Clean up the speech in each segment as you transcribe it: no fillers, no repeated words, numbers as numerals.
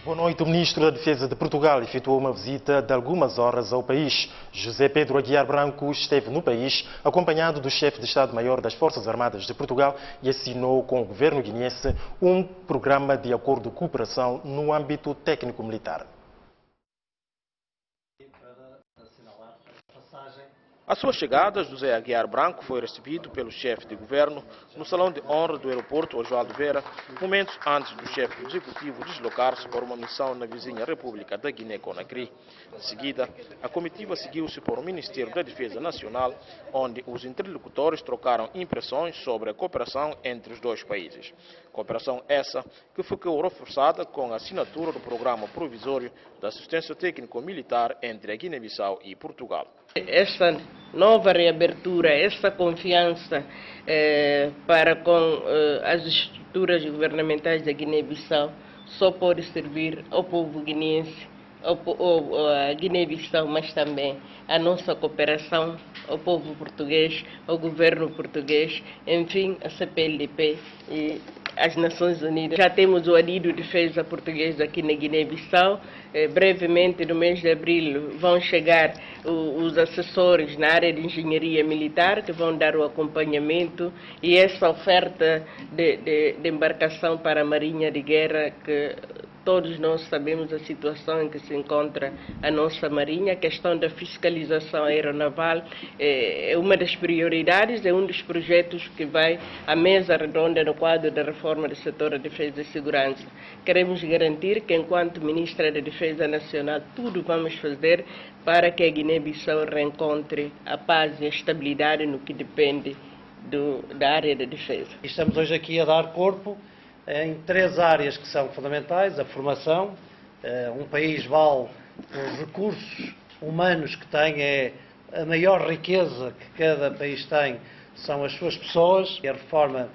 Boa noite. O Ministro da Defesa de Portugal efetuou uma visita de algumas horas ao país. José Pedro Aguiar Branco esteve no país acompanhado do chefe de Estado-Maior das Forças Armadas de Portugal e assinou com o governo guineense um programa de acordo de cooperação no âmbito técnico-militar. À sua chegada, José Aguiar Branco foi recebido pelo chefe de governo no salão de honra do aeroporto Oswaldo Vera, momentos antes do chefe do executivo deslocar-se para uma missão na vizinha República da Guiné-Conakry. De seguida, a comitiva seguiu-se para o Ministério da Defesa Nacional, onde os interlocutores trocaram impressões sobre a cooperação entre os dois países. Cooperação essa que ficou reforçada com a assinatura do Programa Provisório da Assistência Técnico-Militar entre a Guiné-Bissau e Portugal. Esta nova reabertura, esta confiança para com as estruturas governamentais da Guiné-Bissau só pode servir ao povo guineense, à Guiné-Bissau, mas também à nossa cooperação, ao povo português, ao governo português, enfim, a CPLP e as Nações Unidas. Já temos o Adido de Defesa Português aqui na Guiné-Bissau. Brevemente, no mês de abril, vão chegar os assessores na área de engenharia militar, que vão dar o acompanhamento, e essa oferta de embarcação para a Marinha de Guerra, que todos nós sabemos a situação em que se encontra a nossa Marinha. A questão da fiscalização aeronaval é uma das prioridades, é um dos projetos que vai à mesa redonda no quadro da reforma do setor da defesa e segurança. Queremos garantir que, enquanto Ministra da Defesa Nacional, tudo vamos fazer para que a Guiné-Bissau reencontre a paz e a estabilidade no que depende da área da defesa. Estamos hoje aqui a dar corpo em três áreas que são fundamentais: a formação. Um país vale os recursos humanos que tem, é a maior riqueza que cada país tem, são as suas pessoas. E a reforma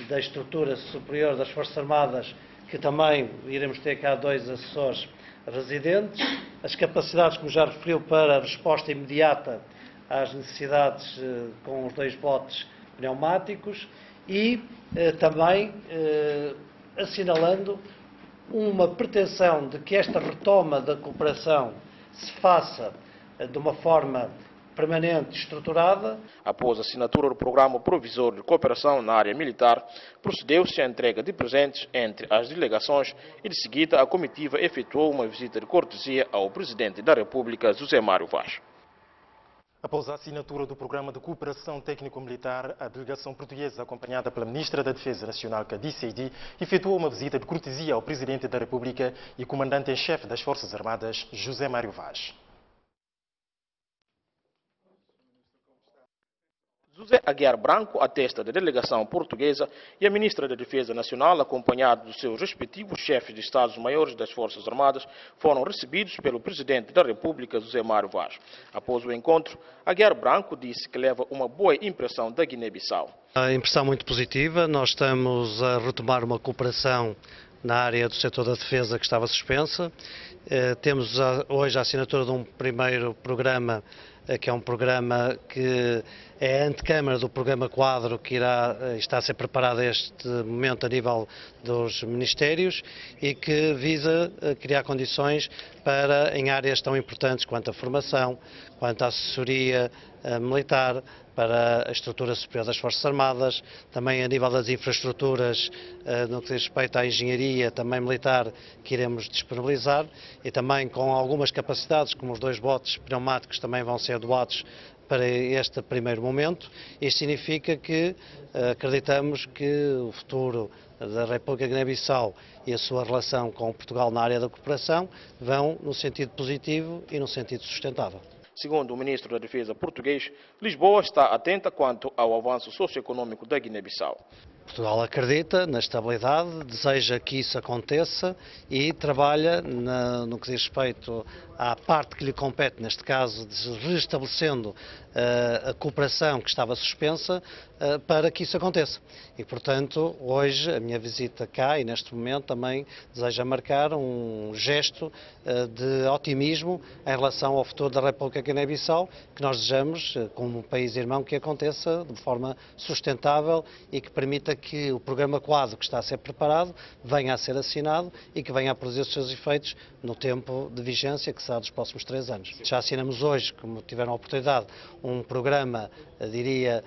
da estrutura superior das Forças Armadas, que também iremos ter cá 2 assessores residentes. As capacidades, como já referiu, para a resposta imediata às necessidades com os 2 botes pneumáticos. E também assinalando uma pretensão de que esta retoma da cooperação se faça de uma forma permanente e estruturada. Após a assinatura do Programa Provisório de Cooperação na área militar, procedeu-se à entrega de presentes entre as delegações e, de seguida, a comitiva efetuou uma visita de cortesia ao Presidente da República, José Mário Vaz. Após a assinatura do Programa de Cooperação Técnico-Militar, a delegação portuguesa, acompanhada pela Ministra da Defesa Nacional, Kadisseidi, efetuou uma visita de cortesia ao Presidente da República e Comandante em Chefe das Forças Armadas, José Mário Vaz. José Aguiar Branco, a testa da delegação portuguesa, e a Ministra da Defesa Nacional, acompanhado dos seus respectivos chefes de Estados-Maiores das Forças Armadas, foram recebidos pelo Presidente da República, José Mário Vaz. Após o encontro, Aguiar Branco disse que leva uma boa impressão da Guiné-Bissau. A impressão muito positiva. Nós estamos a retomar uma cooperação na área do setor da defesa que estava suspensa. Temos hoje a assinatura de um primeiro programa, que é um programa que é a antecâmara do programa quadro que está a ser preparado a este momento a nível dos ministérios e que visa criar condições para, em áreas tão importantes quanto a formação, quanto a assessoria militar, para a estrutura superior das Forças Armadas, também a nível das infraestruturas no que diz respeito à engenharia, também militar, que iremos disponibilizar, e também com algumas capacidades, como os 2 botes pneumáticos também vão ser doados para este primeiro momento. Isto significa que acreditamos que o futuro da República de Guiné-Bissau e a sua relação com Portugal na área da cooperação vão no sentido positivo e no sentido sustentável. Segundo o Ministro da Defesa português, Lisboa está atenta quanto ao avanço socioeconômico da Guiné-Bissau. Portugal acredita na estabilidade, deseja que isso aconteça e trabalha no que diz respeito à parte que lhe compete, neste caso, de restabelecendo a cooperação que estava suspensa para que isso aconteça. E, portanto, hoje a minha visita cá e neste momento também deseja marcar um gesto de otimismo em relação ao futuro da República de Guiné-Bissau, que nós desejamos, como um país irmão, que aconteça de forma sustentável e que permita que o programa quadro que está a ser preparado venha a ser assinado e que venha a produzir os seus efeitos no tempo de vigência, que será dos próximos 3 anos. Já assinamos hoje, como tiveram a oportunidade, um programa, diria,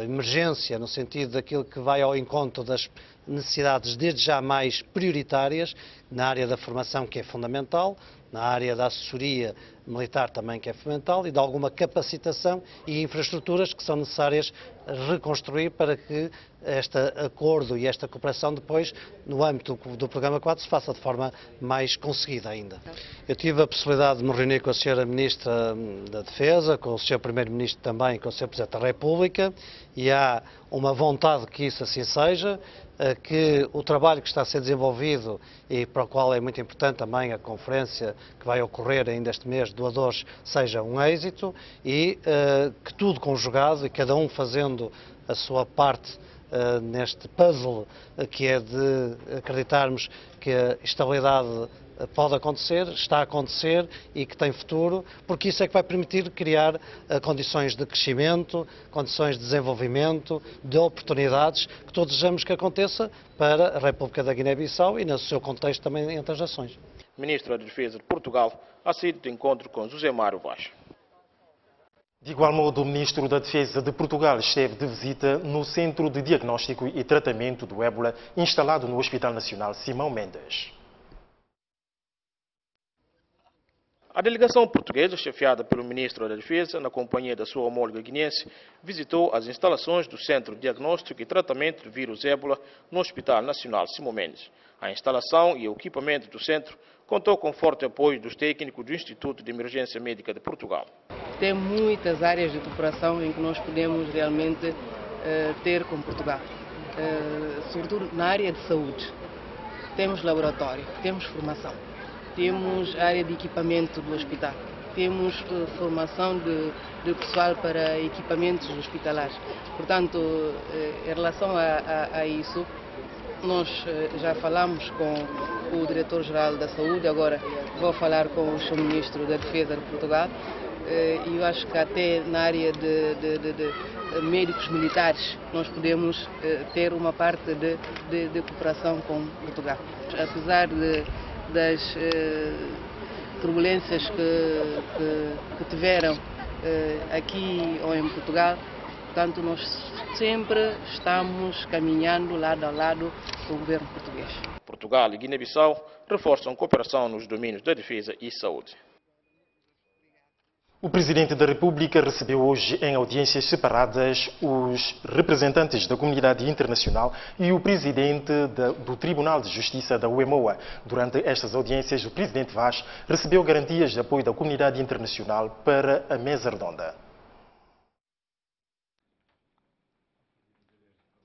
emergência, no sentido daquilo que vai ao encontro das necessidades desde já mais prioritárias, na área da formação, que é fundamental, na área da assessoria militar também, que é fundamental, e de alguma capacitação e infraestruturas que são necessárias reconstruir para que este acordo e esta cooperação depois, no âmbito do Programa 4, se faça de forma mais conseguida ainda. Eu tive a possibilidade de me reunir com a Sra. Ministra da Defesa, com o Sr. Primeiro-Ministro também, com o Sr. Presidente da República, e há uma vontade que isso assim seja, que o trabalho que está a ser desenvolvido e para o qual é muito importante também a conferência que vai ocorrer ainda este mês de doadores seja um êxito e que tudo conjugado e cada um fazendo a sua parte neste puzzle que é de acreditarmos que a estabilidade pode acontecer, está a acontecer e que tem futuro, porque isso é que vai permitir criar condições de crescimento, condições de desenvolvimento, de oportunidades, que todos desejamos que aconteça para a República da Guiné-Bissau e no seu contexto também entre as nações. Ministro da Defesa de Portugal ha sido de encontro com José Mário Vaz. De igual modo, o Ministro da Defesa de Portugal esteve de visita no Centro de Diagnóstico e Tratamento do Ébola instalado no Hospital Nacional Simão Mendes. A delegação portuguesa, chefiada pelo Ministro da Defesa, na companhia da sua homóloga guineense, visitou as instalações do Centro de Diagnóstico e Tratamento do Vírus Ébola no Hospital Nacional Simão Mendes. A instalação e o equipamento do centro contou com forte apoio dos técnicos do Instituto de Emergência Médica de Portugal. Tem muitas áreas de cooperação em que nós podemos realmente ter com Portugal, sobretudo na área de saúde. Temos laboratório, temos formação. Temos área de equipamento do hospital, temos formação de pessoal para equipamentos hospitalares. Portanto, em relação a isso, nós já falamos com o Diretor-Geral da Saúde, agora vou falar com o Sr. Ministro da Defesa de Portugal, e eu acho que até na área de médicos militares nós podemos ter uma parte de cooperação com Portugal. Apesar das turbulências que tiveram aqui ou em Portugal, portanto nós sempre estamos caminhando lado a lado com o governo português. Portugal e Guiné-Bissau reforçam cooperação nos domínios da defesa e saúde. O Presidente da República recebeu hoje em audiências separadas os representantes da comunidade internacional e o Presidente do Tribunal de Justiça da UEMOA. Durante estas audiências, o Presidente Vaz recebeu garantias de apoio da comunidade internacional para a mesa redonda.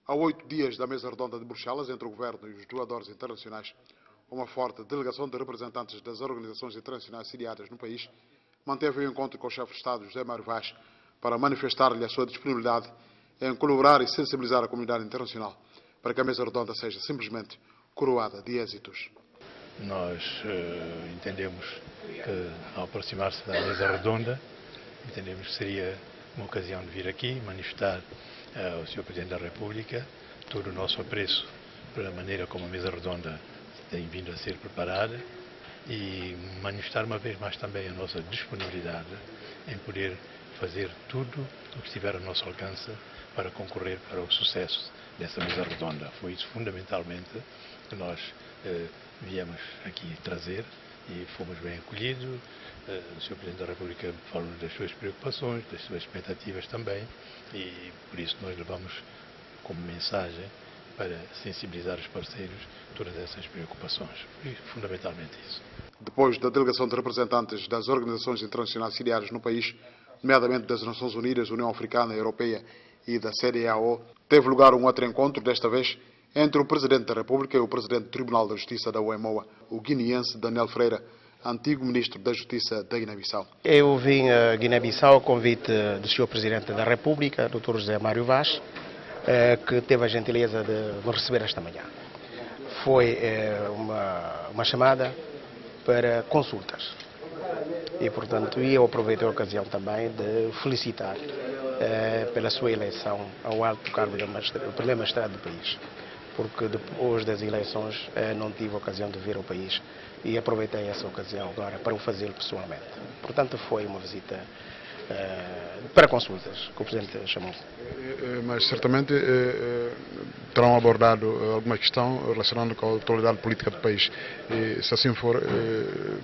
Há 8 dias da mesa redonda de Bruxelas, entre o Governo e os doadores internacionais, uma forte delegação de representantes das organizações internacionais sediadas no país manteve o encontro com o chefe de Estado, José Mário Vaz, para manifestar-lhe a sua disponibilidade em colaborar e sensibilizar a comunidade internacional para que a mesa redonda seja simplesmente coroada de êxitos. Nós entendemos que, ao aproximar-se da mesa redonda, entendemos que seria uma ocasião de vir aqui manifestar ao Sr. Presidente da República todo o nosso apreço pela maneira como a mesa redonda tem vindo a ser preparada e manifestar uma vez mais também a nossa disponibilidade em poder fazer tudo o que estiver ao nosso alcance para concorrer para o sucesso dessa mesa redonda. Foi isso fundamentalmente que nós viemos aqui trazer e fomos bem acolhidos. O Sr. Presidente da República falou das suas preocupações, das suas expectativas também e por isso nós levamos como mensagem para sensibilizar os parceiros todas essas preocupações. E fundamentalmente isso. Depois da delegação de representantes das organizações internacionais sediadas no país, nomeadamente das Nações Unidas, União Africana, Europeia e da CEDEAO, teve lugar um outro encontro, desta vez entre o Presidente da República e o Presidente do Tribunal da Justiça da UEMOA, o guineense Daniel Freira, antigo Ministro da Justiça da Guiné-Bissau. Eu vim a Guiné-Bissau a convite do Sr. Presidente da República, Dr. José Mário Vaz, que teve a gentileza de me receber esta manhã. Foi uma chamada para consultas e, portanto, eu aproveitei a ocasião também de felicitar pela sua eleição ao alto cargo do primeiro magistrado do país, porque depois das eleições não tive a ocasião de vir ao país e aproveitei essa ocasião agora para o fazê-lo pessoalmente. Portanto, foi uma visita para consultas que o Presidente chamou. Mas certamente terão abordado alguma questão relacionada com a atualidade política do país. E, se assim for,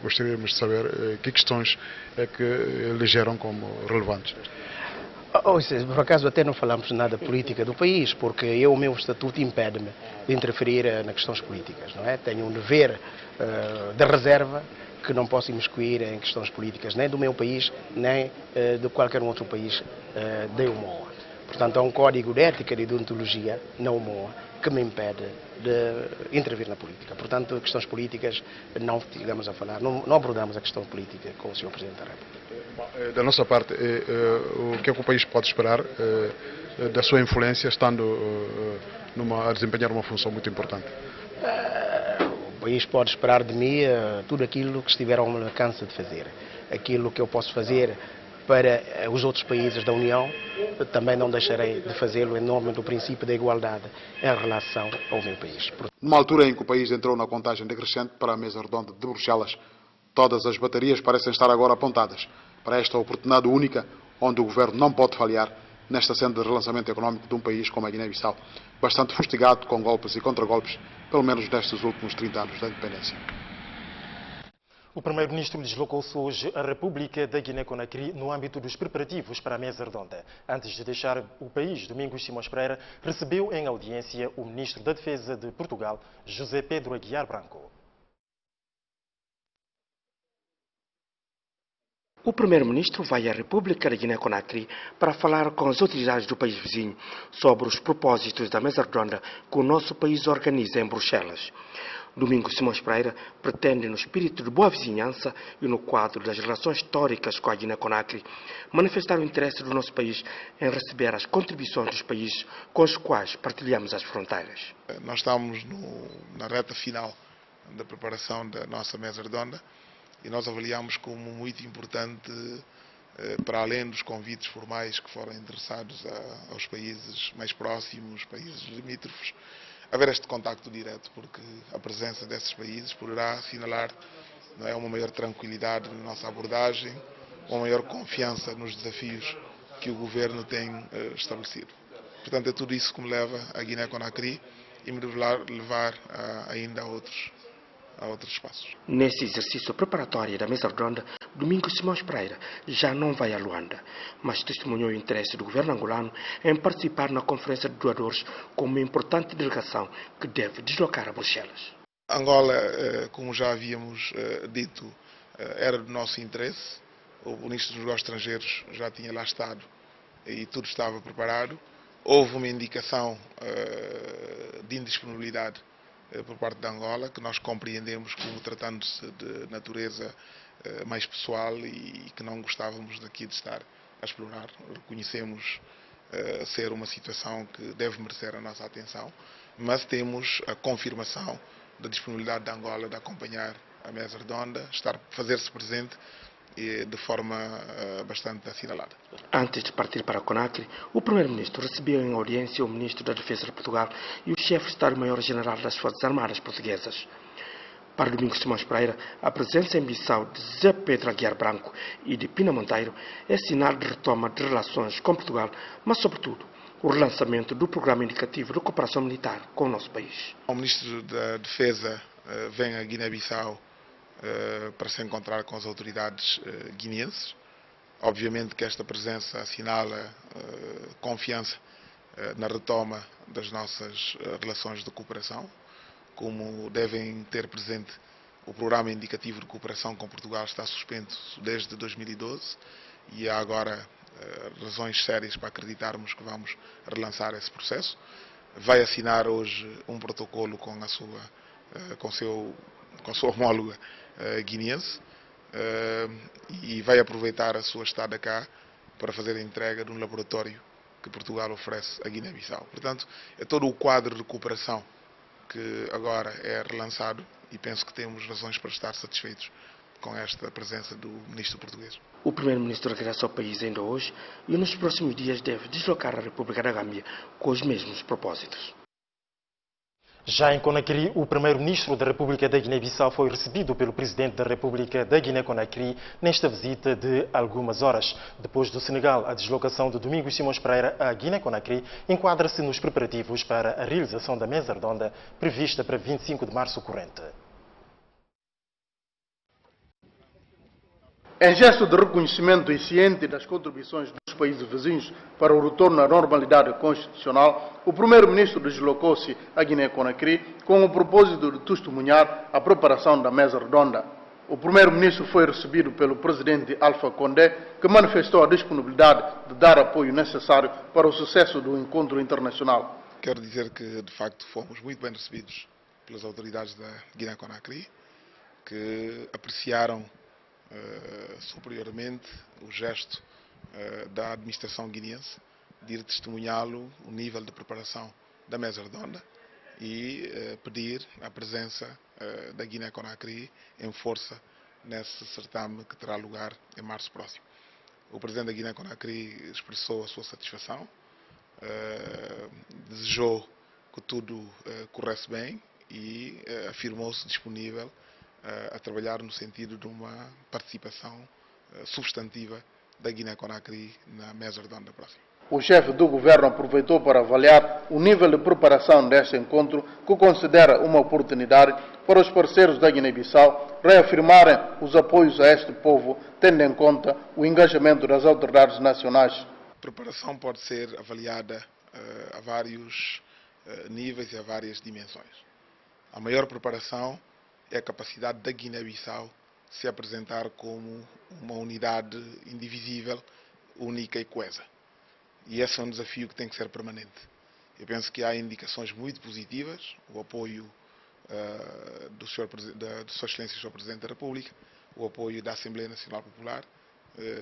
gostaríamos de saber que questões é que elegeram como relevantes. Por acaso até não falamos nada política do país, porque o meu estatuto impede-me de interferir nas questões políticas, não é? Tenho um dever de reserva que não posso imiscuir em questões políticas, nem do meu país, nem de qualquer outro país da UMOA. Portanto, há um código de ética e de deontologia na UMOA que me impede de intervir na política. Portanto, questões políticas não chegamos a falar, não abordamos a questão política com o Sr. Presidente da República. Da nossa parte, o que é que o país pode esperar da sua influência, estando a desempenhar uma função muito importante? O país pode esperar de mim tudo aquilo que estiver ao meu alcance de fazer. Aquilo que eu posso fazer para os outros países da União, também não deixarei de fazê-lo em nome do princípio da igualdade em relação ao meu país. Numa altura em que o país entrou na contagem decrescente para a mesa redonda de Bruxelas, todas as baterias parecem estar agora apontadas para esta oportunidade única, onde o governo não pode falhar nesta senda de relançamento económico de um país como a Guiné-Bissau, bastante fustigado com golpes e contragolpes, pelo menos nestes últimos 30 anos da independência. O primeiro-ministro deslocou-se hoje à República da Guiné-Conakry no âmbito dos preparativos para a mesa redonda. Antes de deixar o país, Domingos Simões Pereira recebeu em audiência o ministro da Defesa de Portugal, José Pedro Aguiar Branco. O primeiro-ministro vai à República da Guiné-Conakry para falar com as autoridades do país vizinho sobre os propósitos da mesa redonda que o nosso país organiza em Bruxelas. Domingos Simões Pereira pretende, no espírito de boa vizinhança e no quadro das relações históricas com a Guiné-Conakry, manifestar o interesse do nosso país em receber as contribuições dos países com os quais partilhamos as fronteiras. Nós estamos na reta final da preparação da nossa mesa redonda e nós avaliamos como muito importante, para além dos convites formais que foram endereçados aos países mais próximos, países limítrofes, haver este contacto direto, porque a presença desses países poderá assinalar, não é, uma maior tranquilidade na nossa abordagem, uma maior confiança nos desafios que o governo tem estabelecido. Portanto, é tudo isso que me leva à Guiné-Conakry e me levar ainda a outros espaços. Nesse exercício preparatório da mesa redonda, Domingos Simões Pereira já não vai a Luanda, mas testemunhou o interesse do governo angolano em participar na Conferência de Doadores como uma importante delegação que deve deslocar a Bruxelas. Angola, como já havíamos dito, era do nosso interesse. O Ministro dos Negócios Estrangeiros já tinha lá estado e tudo estava preparado. Houve uma indicação de indisponibilidade por parte da Angola, que nós compreendemos como tratando-se de natureza mais pessoal e que não gostávamos daqui de estar a explorar. Reconhecemos ser uma situação que deve merecer a nossa atenção, mas temos a confirmação da disponibilidade da Angola de acompanhar a mesa redonda, fazer-se presente de forma bastante assinalada. Antes de partir para Conakry, o primeiro-ministro recebeu em audiência o ministro da Defesa de Portugal e o chefe de Estado-Maior-General das Forças Armadas Portuguesas. Para Domingos Simões Pereira, a presença em Bissau de José Pedro Aguiar Branco e de Pina Monteiro é sinal de retoma de relações com Portugal, mas, sobretudo, o relançamento do programa indicativo de cooperação militar com o nosso país. O ministro da Defesa vem a Guiné-Bissau para se encontrar com as autoridades guineenses. Obviamente que esta presença assinala confiança na retoma das nossas relações de cooperação. Como devem ter presente, o programa indicativo de cooperação com Portugal está suspenso desde 2012 e há agora razões sérias para acreditarmos que vamos relançar esse processo. Vai assinar hoje um protocolo com a sua homóloga guineense e vai aproveitar a sua estada cá para fazer a entrega de um laboratório que Portugal oferece à Guiné-Bissau. Portanto, é todo o quadro de cooperação que agora é relançado e penso que temos razões para estar satisfeitos com esta presença do ministro português. O primeiro-ministro regressa ao país ainda hoje e nos próximos dias deve deslocar a República da Gâmbia com os mesmos propósitos. Já em Conakry, o primeiro-ministro da República da Guiné-Bissau foi recebido pelo presidente da República da Guiné-Conakry nesta visita de algumas horas. Depois do Senegal, a deslocação de Domingos Simões Pereira à Guiné-Conakry enquadra-se nos preparativos para a realização da mesa redonda prevista para 25 de março corrente. Em gesto de reconhecimento e ciente das contribuições dos países vizinhos para o retorno à normalidade constitucional, o primeiro-ministro deslocou-se à Guiné-Conakry com o propósito de testemunhar a preparação da mesa redonda. O primeiro-ministro foi recebido pelo presidente Alpha Condé, que manifestou a disponibilidade de dar apoio necessário para o sucesso do encontro internacional. Quero dizer que, de facto, fomos muito bem recebidos pelas autoridades da Guiné-Conakry, que apreciaram superiormente o gesto da administração guineense de ir testemunhá-lo o nível de preparação da mesa redonda e pedir a presença da Guiné-Conakry em força nesse certame que terá lugar em março próximo. O presidente da Guiné-Conakry expressou a sua satisfação, desejou que tudo corresse bem e afirmou-se disponível a trabalhar no sentido de uma participação substantiva da Guiné-Conakry na mesa redonda próxima. O chefe do governo aproveitou para avaliar o nível de preparação deste encontro, que considera uma oportunidade para os parceiros da Guiné-Bissau reafirmarem os apoios a este povo, tendo em conta o engajamento das autoridades nacionais. A preparação pode ser avaliada a vários níveis e a várias dimensões. A maior preparação é a capacidade da Guiné-Bissau se apresentar como uma unidade indivisível, única e coesa. E esse é um desafio que tem que ser permanente. Eu penso que há indicações muito positivas, o apoio de Sua Excelência, o Sr. Presidente da República, o apoio da Assembleia Nacional Popular,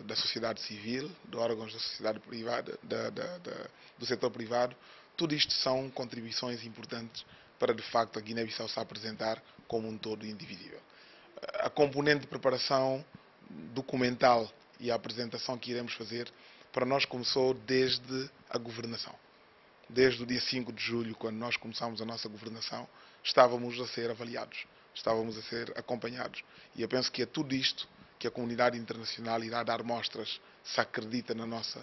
da sociedade civil, de órgãos da sociedade privada, do setor privado. Tudo isto são contribuições importantes para, de facto, a Guiné-Bissau se apresentar como um todo indivisível. A componente de preparação documental e a apresentação que iremos fazer, para nós começou desde a governação. Desde o dia 5 de julho, quando nós começamos a nossa governação, estávamos a ser avaliados, estávamos a ser acompanhados. E eu penso que é tudo isto que a comunidade internacional irá dar mostras se acredita na nossa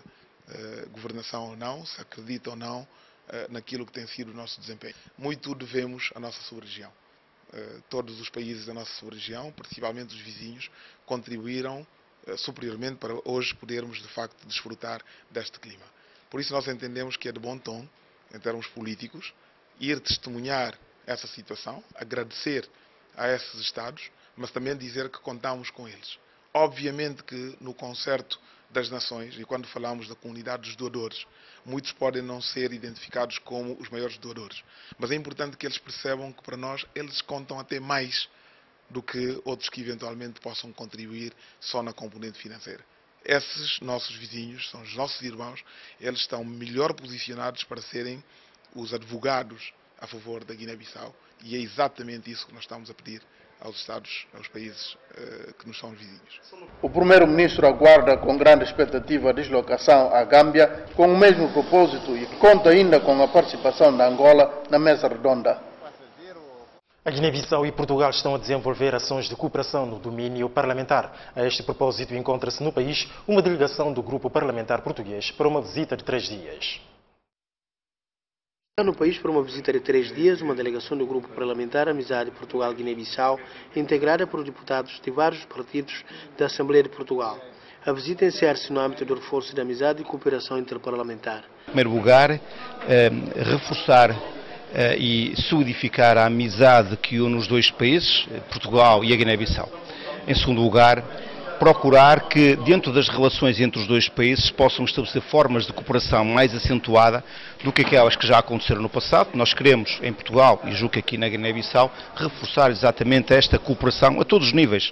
governação ou não, se acredita ou não naquilo que tem sido o nosso desempenho. Muito devemos à nossa sub-região. Todos os países da nossa sub-região, principalmente os vizinhos, contribuíram superiormente para hoje podermos, de facto, desfrutar deste clima. Por isso nós entendemos que é de bom tom, em termos políticos, ir testemunhar essa situação, agradecer a esses Estados, mas também dizer que contamos com eles. Obviamente que no concerto das nações, e quando falamos da comunidade dos doadores, muitos podem não ser identificados como os maiores doadores, mas é importante que eles percebam que para nós eles contam até mais do que outros que eventualmente possam contribuir só na componente financeira. Esses nossos vizinhos, são os nossos irmãos, eles estão melhor posicionados para serem os advogados a favor da Guiné-Bissau, e é exatamente isso que nós estamos a pedir aos Estados, aos países que nos são vizinhos. O primeiro-ministro aguarda com grande expectativa a deslocação à Gâmbia com o mesmo propósito e conta ainda com a participação da Angola na mesa redonda. A Guiné-Bissau e Portugal estão a desenvolver ações de cooperação no domínio parlamentar. A este propósito, encontra-se no país uma delegação do Grupo Parlamentar Português para uma visita de 3 dias. Está no país para uma visita de 3 dias uma delegação do Grupo Parlamentar Amizade Portugal-Guiné-Bissau, integrada por deputados de vários partidos da Assembleia de Portugal. A visita insere-se no âmbito do reforço da amizade e cooperação interparlamentar. Em primeiro lugar, reforçar e solidificar a amizade que une os dois países, Portugal e a Guiné-Bissau. Em segundo lugar, procurar que, dentro das relações entre os dois países, possam estabelecer formas de cooperação mais acentuada do que aquelas que já aconteceram no passado. Nós queremos, em Portugal, e julgo que aqui na Guiné-Bissau, reforçar exatamente esta cooperação a todos os níveis,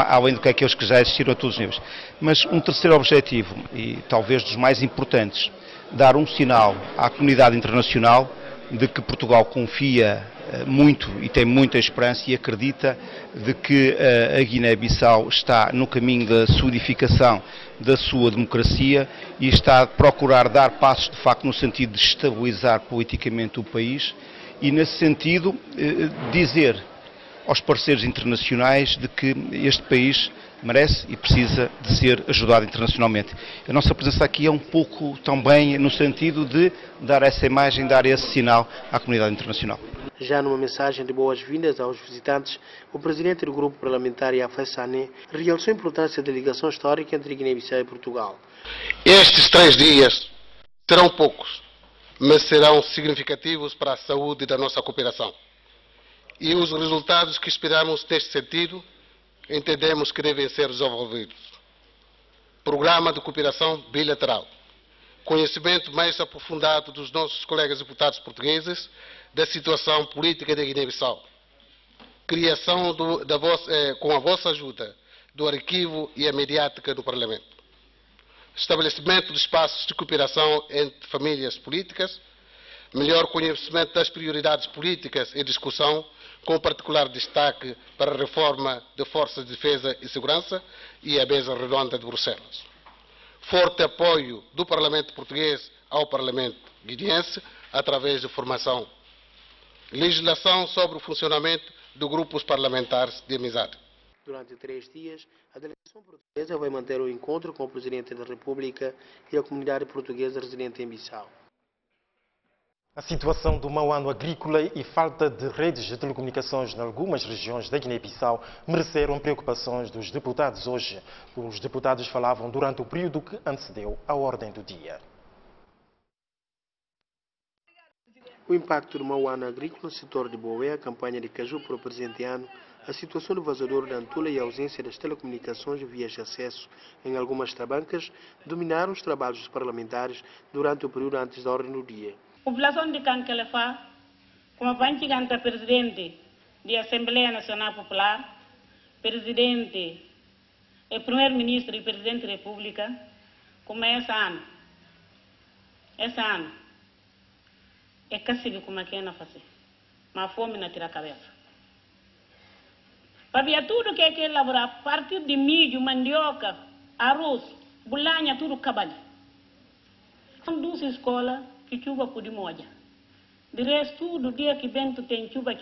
além do que aqueles que já existiram a todos os níveis. Mas um terceiro objetivo, e talvez dos mais importantes, dar um sinal à comunidade internacional de que Portugal confia muito e tem muita esperança e acredita de que a Guiné-Bissau está no caminho da solidificação da sua democracia e está a procurar dar passos de facto no sentido de estabilizar politicamente o país e nesse sentido dizer aos parceiros internacionais de que este país merece e precisa de ser ajudado internacionalmente. A nossa presença aqui é um pouco também no sentido de dar essa imagem, dar esse sinal à comunidade internacional. Já numa mensagem de boas-vindas aos visitantes, o presidente do grupo parlamentar, Yafé Sané, realçou a importância da ligação histórica entre Guiné-Bissau e Portugal. Estes 3 dias serão poucos, mas serão significativos para a saúde da nossa cooperação. E os resultados que esperamos neste sentido entendemos que devem ser desenvolvidos. Programa de cooperação bilateral. Conhecimento mais aprofundado dos nossos colegas deputados portugueses da situação política da Guiné-Bissau. Criação com a vossa ajuda do arquivo e a mediática do Parlamento. Estabelecimento de espaços de cooperação entre famílias políticas. Melhor conhecimento das prioridades políticas e discussão, com particular destaque para a reforma de forças de defesa e segurança e a mesa redonda de Bruxelas. Forte apoio do Parlamento português ao Parlamento guineense através de formação. Legislação sobre o funcionamento de grupos parlamentares de amizade. Durante 3 dias, a delegação portuguesa vai manter um encontro com o Presidente da República e a comunidade portuguesa residente em Bissau. A situação do mau ano agrícola e falta de redes de telecomunicações em algumas regiões da Guiné-Bissau mereceram preocupações dos deputados hoje. Os deputados falavam durante o período que antecedeu a ordem do dia. O impacto do mau ano agrícola no setor de Boé, a campanha de caju para o presente ano, a situação do vazador da Antula e a ausência das telecomunicações e vias de acesso em algumas tabancas dominaram os trabalhos dos parlamentares durante o período antes da ordem do dia. População de Cancalefa, como a presidente da Assembleia Nacional Popular, presidente, primeiro-ministro e presidente da República, como esse ano é que como é que é na fazer, mas fome na tira a cabeça. Para tudo que é elaborar, a partir de milho, mandioca, arroz, bulanha, tudo cabale. São 2 escolas que chuva por de moja. De resto, do dia que vento tem chuva,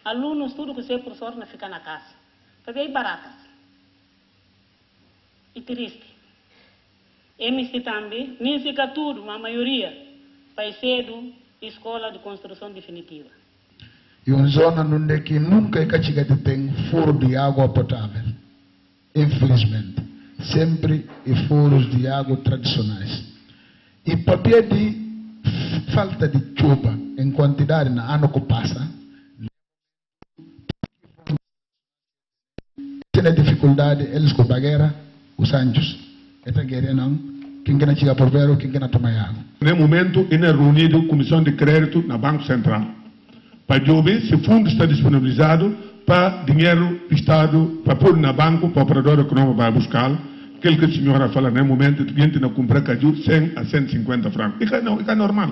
alunos, tudo que ser professor, não fica na casa. Para ver baratas. E triste. MC também, nem fica tudo, mas a maioria, vai cedo, escola de construção definitiva. E uma zona onde que nunca tem furo de água potável. Infelizmente. Sempre furos de água tradicionais. E papel de falta de chuva em quantidade no ano que passa, tem dificuldade, eles com bagueira, os anjos. Esta guerra não, quem quer chegar por ver, quem quer tomar água. No momento, é reunido a Comissão de Crédito na Banco Central. Para ver se o fundo está disponibilizado para dinheiro do Estado, para pôr na banco, para o operador econômico vai buscar. Aquilo que a senhora fala no momento, o cliente não compra caju 100 a 150 francos. Isso é normal.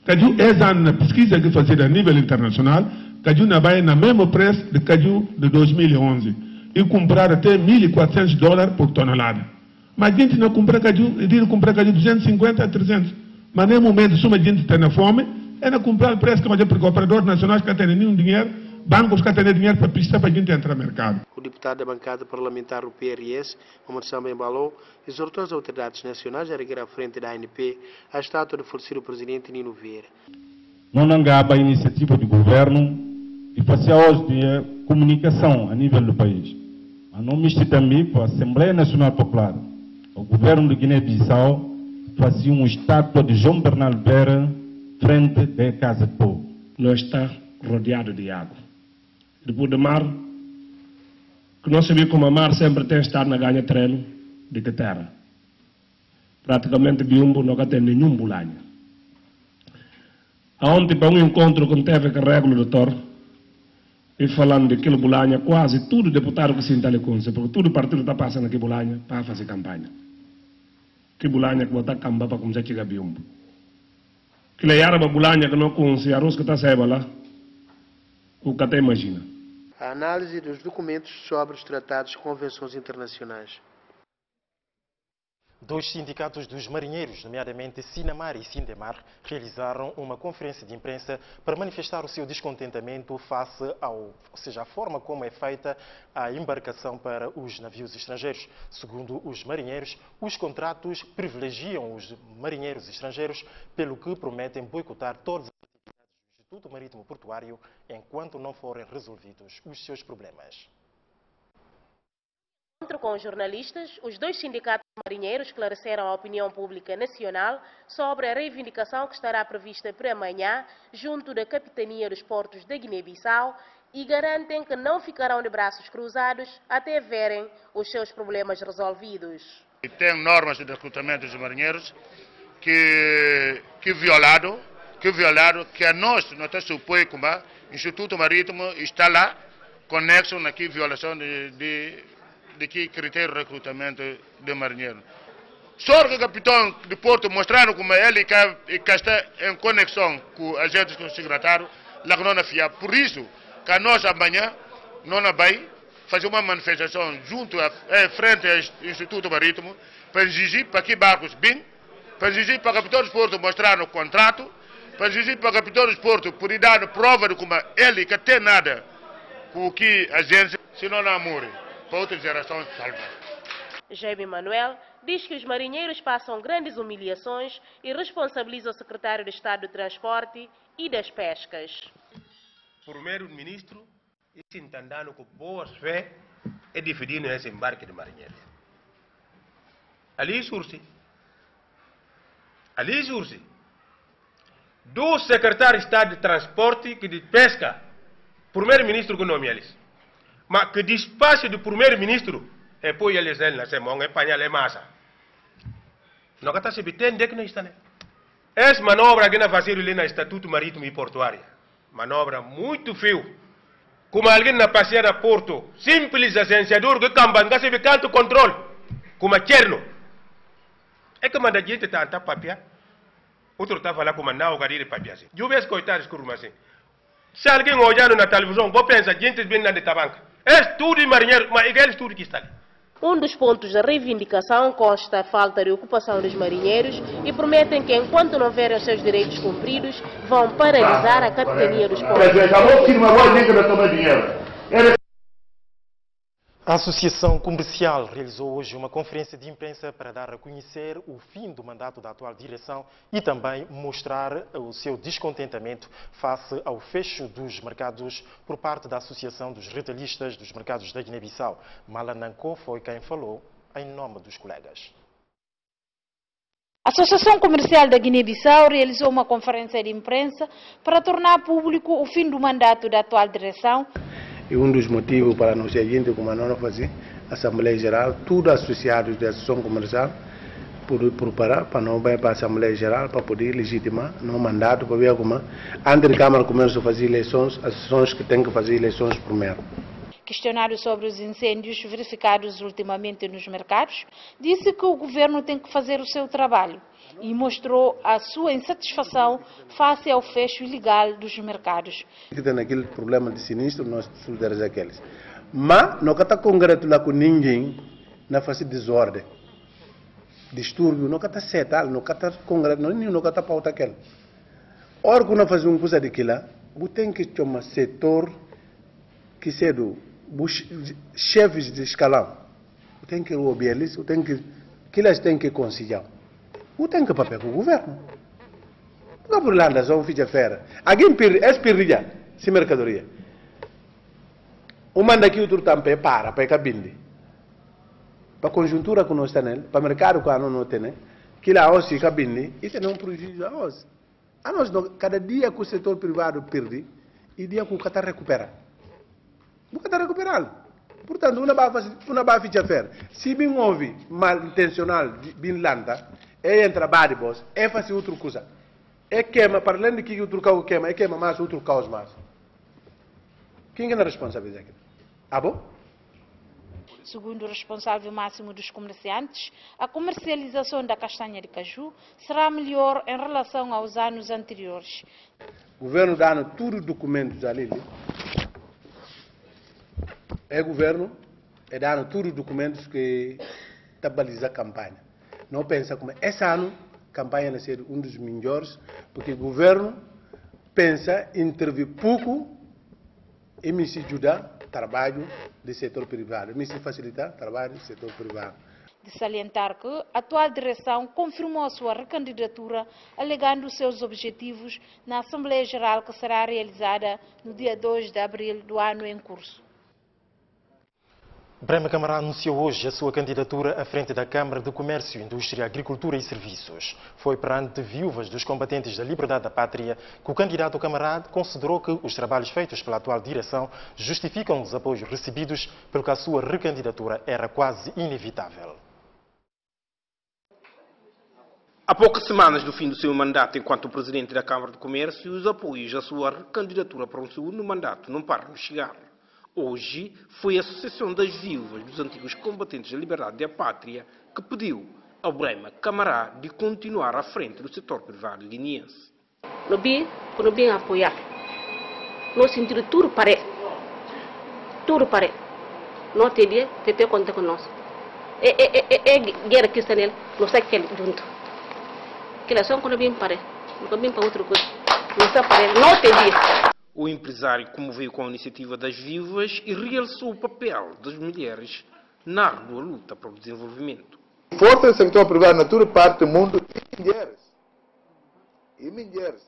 Caju é na pesquisa que fazida a nível internacional, caju não vai no mesmo preço de caju de 2011 e comprar até $1.400 por tonelada. Mas a gente não compra caju, e diz comprar caju 250 a 300. Mas no momento, se a gente está na fome, é não comprar o preço que a gente, porque operadores nacionais que têm nenhum dinheiro, bancos que têm dinheiro para prestar para a gente entrar no mercado. O deputado da bancada parlamentar do PRS, Mohamed Samba Embalou, exortou as autoridades nacionais a erguer à frente da ANP a estátua do falecido presidente Nino Vieira. Não angaba a iniciativa do governo de fazer hoje a comunicação a nível do país. Mas não misto também para a Assembleia Nacional Popular. O governo de Guiné-Bissau fazia uma estátua de João Bernardo Vera frente da Casa do Povo. Não está rodeado de água. Depois do mar, que não sabia como a mar sempre tem estado na ganha treino de que terra. Praticamente Biumbo não tem nenhum bulanha. Ontem, para um encontro que teve carrego o doutor, e falando daquele bulanha, quase tudo deputado que se intelecência, porque todo partido está passando aqui bulanha para fazer campanha. Que bulanha que botar camba para começar a chegar Biumbo. que le yaraba bulanha que não conhecia, arroz que está saiba lá, o que até imagina. A análise dos documentos sobre os tratados e convenções internacionais. 2 sindicatos dos marinheiros, nomeadamente Sinamar e Sindemar, realizaram uma conferência de imprensa para manifestar o seu descontentamento face à forma como é feita a embarcação para os navios estrangeiros. Segundo os marinheiros, os contratos privilegiam os marinheiros estrangeiros, pelo que prometem boicotar todas as atividades do Instituto Marítimo Portuário enquanto não forem resolvidos os seus problemas. Com os jornalistas, os 2 sindicatos marinheiros esclareceram à opinião pública nacional sobre a reivindicação que estará prevista para amanhã junto da Capitania dos Portos da Guiné-Bissau e garantem que não ficarão de braços cruzados até verem os seus problemas resolvidos. Tem normas de recrutamento dos marinheiros que violado, que a nós não está supõe como o Instituto Marítimo está lá, conexo na violação de que critério de recrutamento de marinheiro. Só que o capitão de Porto mostraram como ele que está em conexão com agentes secretários, lá que não é fiável. Por isso, que nós amanhã não vai fazer uma manifestação junto à frente ao Instituto Marítimo para exigir para que barcos vêm, para exigir para o capitão de Porto mostrar o contrato, para exigir para o capitão de Porto por dar prova de como ele que tem nada com o que a agência, se não namore. Para outra geração salva. Jaime Manuel diz que os marinheiros passam grandes humilhações e responsabiliza o secretário de Estado do Transporte e das Pescas. O primeiro-ministro está entendendo com boa fé é dividindo esse embarque de marinheiros. Ali surge do secretário de Estado de Transporte e de Pesca, primeiro-ministro que nome eles. Mas que despacho do primeiro-ministro é pôr eles na semana, é panhar massa. Não está se bitendo que não está, né? Essa manobra que não fazer ali no Estatuto Marítimo e Portuário. Manobra muito feio. Como alguém na passeia Porto, simples agenciador que cambanga se canto controle. Como a Cherno. É que manda gente tá papia. Outro tá falando como não o de papia assim. Eu vejo coitados que assim. Se alguém olhando na televisão, vou pensar gente bem na de tabanca. É tudo marinheiro, mas é tudo que está ali. Um dos pontos da reivindicação consta a falta de ocupação dos marinheiros e prometem que, enquanto não verem os seus direitos cumpridos, vão paralisar a Capitania dos Portos. A Associação Comercial realizou hoje uma conferência de imprensa para dar a conhecer o fim do mandato da atual direção e também mostrar o seu descontentamento face ao fecho dos mercados por parte da Associação dos Retalhistas dos Mercados da Guiné-Bissau. Malananco foi quem falou em nome dos colegas. A Associação Comercial da Guiné-Bissau realizou uma conferência de imprensa para tornar público o fim do mandato da atual direção. E um dos motivos para nós a gente, como não fazer, a Assembleia Geral, tudo associado da Associação Comercial, por preparar para não ir para a Assembleia Geral, para poder legitimar no mandato, para ver como antes de Câmara começa a fazer eleições, as associações que têm que fazer eleições primeiro. Questionado sobre os incêndios verificados ultimamente nos mercados, disse que o governo tem que fazer o seu trabalho e mostrou a sua insatisfação face ao fecho ilegal dos mercados. Tem aquele problema de sinistro, nós solidariamos aqueles. Mas não está congratulando com ninguém na fase de desordem, distúrbio, não está certo, não está congratulando, não está pauta aquele. Ora, quando faz uma coisa daquilo, você tem que chamar setor que cedo, chefes de escalão, você tem que ouvir eles, que eles têm que conciliar. Você tem que papel com o governo. Não por lá da zona ficha fera. Alguém espirria se mercadoria. O manda aqui outro tampe para cabinde. Para a conjuntura que nós temos, para o mercado que nós não temos, que lá hoje cabinde, isso não é um prejuízo a nós. A nós, cada dia que o setor privado perde, e dia que o Qatar recupera. O Qatar recupera. Portanto, uma baixa ficha fera. Se bem houve mal intencional, bem lanta, é entra baribos, é fazer outra coisa. É queima, para além de que outro carro queima, é queima mais outro carro mais. Quem é a responsabilidade aqui? Ah, bom? Segundo o responsável máximo dos comerciantes, a comercialização da castanha de caju será melhor em relação aos anos anteriores. O governo dá todos os documentos ali. O governo dá todos os documentos que estabilizam a campanha. Não pensa como esse ano a campanha vai ser um dos melhores, porque o governo pensa em intervir pouco e me ajudar o trabalho do setor privado, me facilitar o trabalho do setor privado. De salientar que a atual direção confirmou a sua recandidatura, alegando os seus objetivos na Assembleia Geral que será realizada no dia 2 de abril do ano em curso. Brema Camará anunciou hoje a sua candidatura à frente da Câmara de Comércio, Indústria, Agricultura e Serviços. Foi perante viúvas dos combatentes da liberdade da pátria que o candidato Camará considerou que os trabalhos feitos pela atual direção justificam os apoios recebidos, pelo que a sua recandidatura era quase inevitável. Há poucas semanas do fim do seu mandato enquanto presidente da Câmara de Comércio, os apoios à sua recandidatura para um segundo mandato não param de chegar. Hoje foi a Associação das Viúvas dos Antigos Combatentes da Liberdade da Pátria que pediu ao Brema Camará de continuar à frente do setor privado guineense. Quando bem apoiar, no sentido tudo parece, não tem dia, PT conta com nós. Guerra que está nele, não sei que ele junto. Que elas são quando bem parece, não bem para outra coisa, não sei parece, não tem dia. O empresário comoveu com a iniciativa das viúvas e realçou o papel das mulheres na árdua luta para o desenvolvimento. Força do setor privado na toda parte do mundo e mulheres.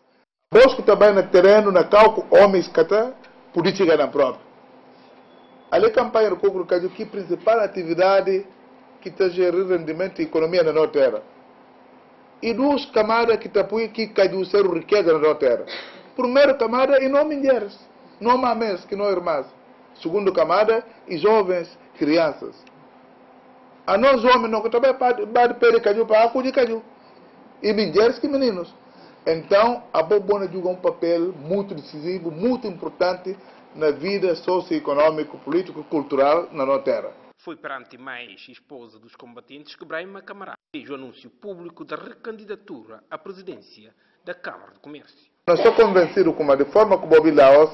Nós que trabalham no terreno, na calco, homens que estão política na própria. Ali a campanha do Cogro Caju, que a principal atividade que está gerando rendimento e economia na nossa terra. E duas camadas que estão que caju ser riqueza na nossa terra. Primeira camada e não mulheres, não mamães, que não irmãs. Segunda camada e jovens, crianças. A nós homens não que também pode perder caju para acudir caju. E mulheres que meninos. Então, a Bobona joga um papel muito decisivo, muito importante na vida socioeconômica, política e cultural na nossa terra. Foi perante mais esposa dos combatentes que Brema Camará fez o anúncio público da recandidatura à presidência da Câmara de Comércio. Não estou convencido como de forma que o Bobi Laos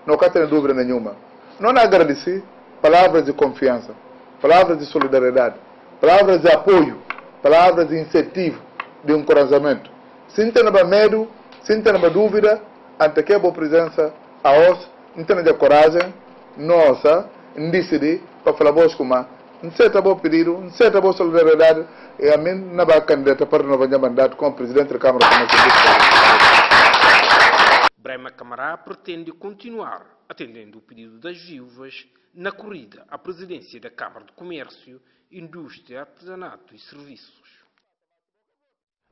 não tem dúvida nenhuma. Não agradeci palavras de confiança, palavras de solidariedade, palavras de apoio, palavras de incentivo, de encorajamento. Sem ter medo, sem ter dúvida, ante que a boa presença, a nós, não tem coragem, nossa, em decidir, para falar boas como não sei se bom pedido, não sei se boa solidariedade, e a mim não vai candidata para renovar o mandato como presidente da Câmara de Comércio. Brema Camará pretende continuar atendendo o pedido das viúvas na corrida à presidência da Câmara de Comércio, Indústria, Artesanato e Serviços.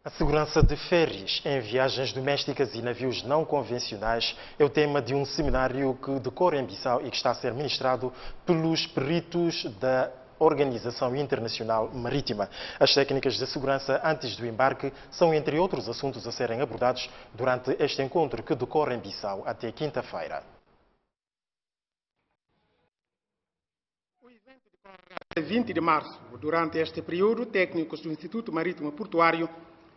A segurança de férias em viagens domésticas e navios não convencionais é o tema de um seminário que decorre em Bissau e que está a ser ministrado pelos peritos da Organização Internacional Marítima. As técnicas de segurança antes do embarque são, entre outros assuntos, a serem abordados durante este encontro que decorre em Bissau até quinta-feira. O evento decorre 20 de março. Durante este período, técnicos do Instituto Marítimo Portuário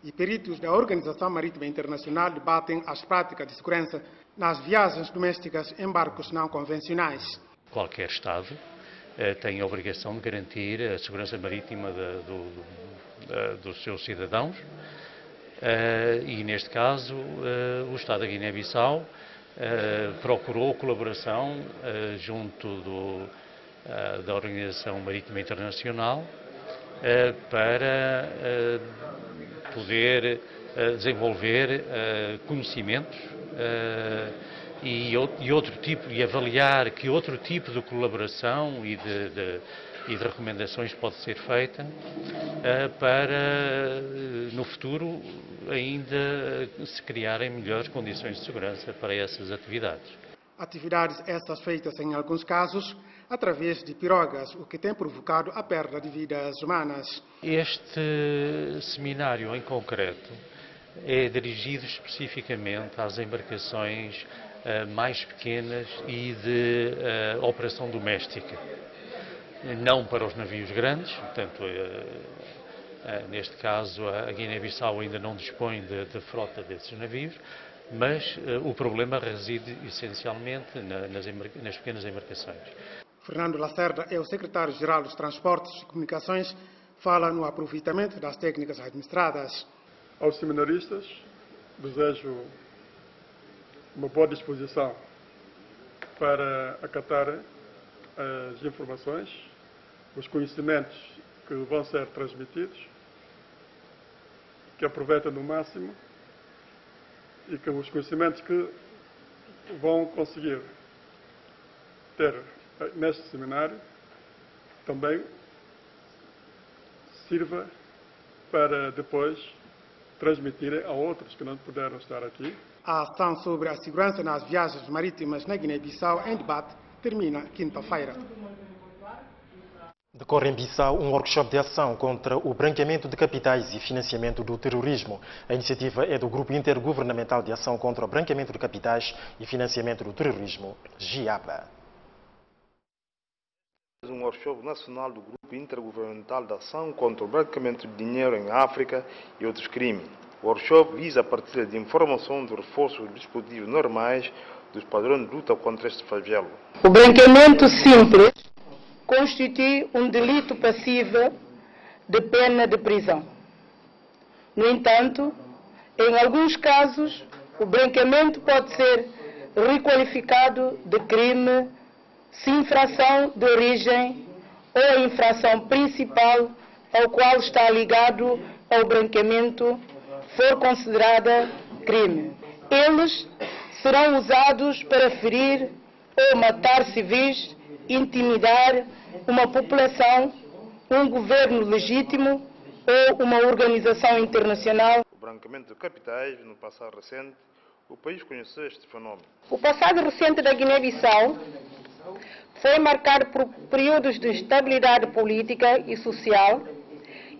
e peritos da Organização Marítima Internacional debatem as práticas de segurança nas viagens domésticas em barcos não convencionais. Qualquer Estado tem a obrigação de garantir a segurança marítima dos seus cidadãos e, neste caso, o Estado da Guiné-Bissau procurou colaboração junto da Organização Marítima Internacional para poder desenvolver conhecimentos e avaliar que outro tipo de colaboração e de recomendações pode ser feita para, no futuro, ainda se criarem melhores condições de segurança para essas atividades. Atividades essas feitas, em alguns casos, através de pirogas, o que tem provocado a perda de vidas humanas. Este seminário, em concreto, é dirigido especificamente às embarcações mais pequenas e de operação doméstica. não para os navios grandes, portanto, neste caso a Guiné-Bissau ainda não dispõe de frota desses navios, mas o problema reside essencialmente nas pequenas embarcações. Fernando Lacerda é o secretário-geral dos Transportes e Comunicações, fala no aproveitamento das técnicas administradas. Aos seminaristas, desejo uma boa disposição para acatar as informações, os conhecimentos que vão ser transmitidos, que aproveitem no máximo e que os conhecimentos que vão conseguir ter neste seminário também sirva para depois transmitirem a outros que não puderam estar aqui. A ação sobre a segurança nas viagens marítimas na Guiné-Bissau em debate termina quinta-feira. Decorre em Bissau um workshop de ação contra o branqueamento de capitais e financiamento do terrorismo. A iniciativa é do Grupo Intergovernamental de Ação contra o Branqueamento de Capitais e Financiamento do Terrorismo, GIAPA. Um workshop nacional do Grupo Intergovernamental de Ação contra o Branqueamento de Dinheiro em África e outros crimes. O workshop visa a partilha de informação do reforço dos dispositivos normais dos padrões de luta contra este flagelo. O branqueamento simples constitui um delito passivo de pena de prisão. No entanto, em alguns casos, o branqueamento pode ser requalificado de crime se infração de origem ou a infração principal ao qual está ligado ao branqueamento for considerada crime. Eles serão usados para ferir ou matar civis, intimidar uma população, um governo legítimo ou uma organização internacional. O branqueamento de capitais, no passado recente, o país conheceu este fenômeno. O passado recente da Guiné-Bissau foi marcado por períodos de instabilidade política e social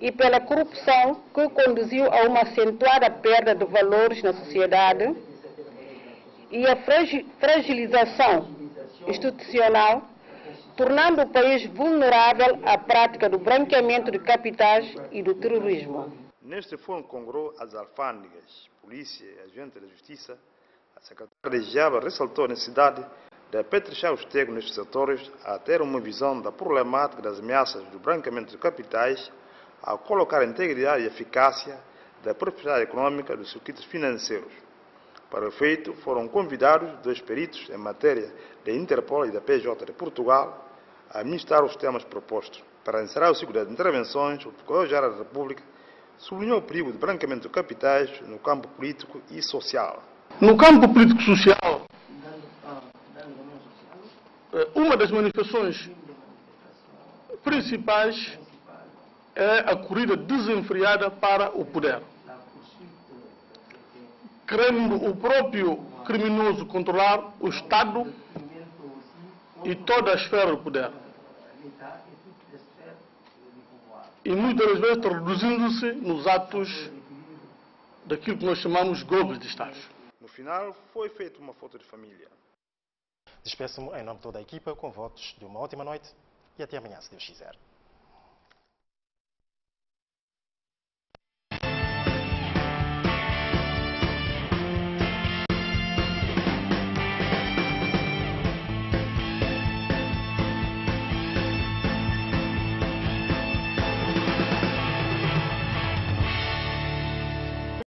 e pela corrupção que conduziu a uma acentuada perda de valores na sociedade e a fragilização institucional, tornando o país vulnerável à prática do branqueamento de capitais e do terrorismo. Neste fórum congregou as alfândegas, polícia e agentes da justiça. A secretária de GIAPA ressaltou a necessidade de apetrejar os tegos nestes setores a ter uma visão da problemática das ameaças do branqueamento de capitais, a colocar a integridade e eficácia da prosperidade econômica dos circuitos financeiros. Para o efeito, foram convidados 2 peritos em matéria da Interpol e da PJ de Portugal a administrar os temas propostos. Para encerrar o ciclo de intervenções, o Procurador-Geral da República sublinhou o perigo de branqueamento de capitais no campo político e social. No campo político-social, uma das manifestações principais é a corrida desenfreada para o poder, querendo o próprio criminoso controlar o Estado e toda a esfera do poder. E muitas vezes reduzindo-se nos atos daquilo que nós chamamos golpes de Estado. No final, foi feita uma foto de família. Despeço-me em nome de toda a equipa com votos de uma ótima noite e até amanhã, se Deus quiser.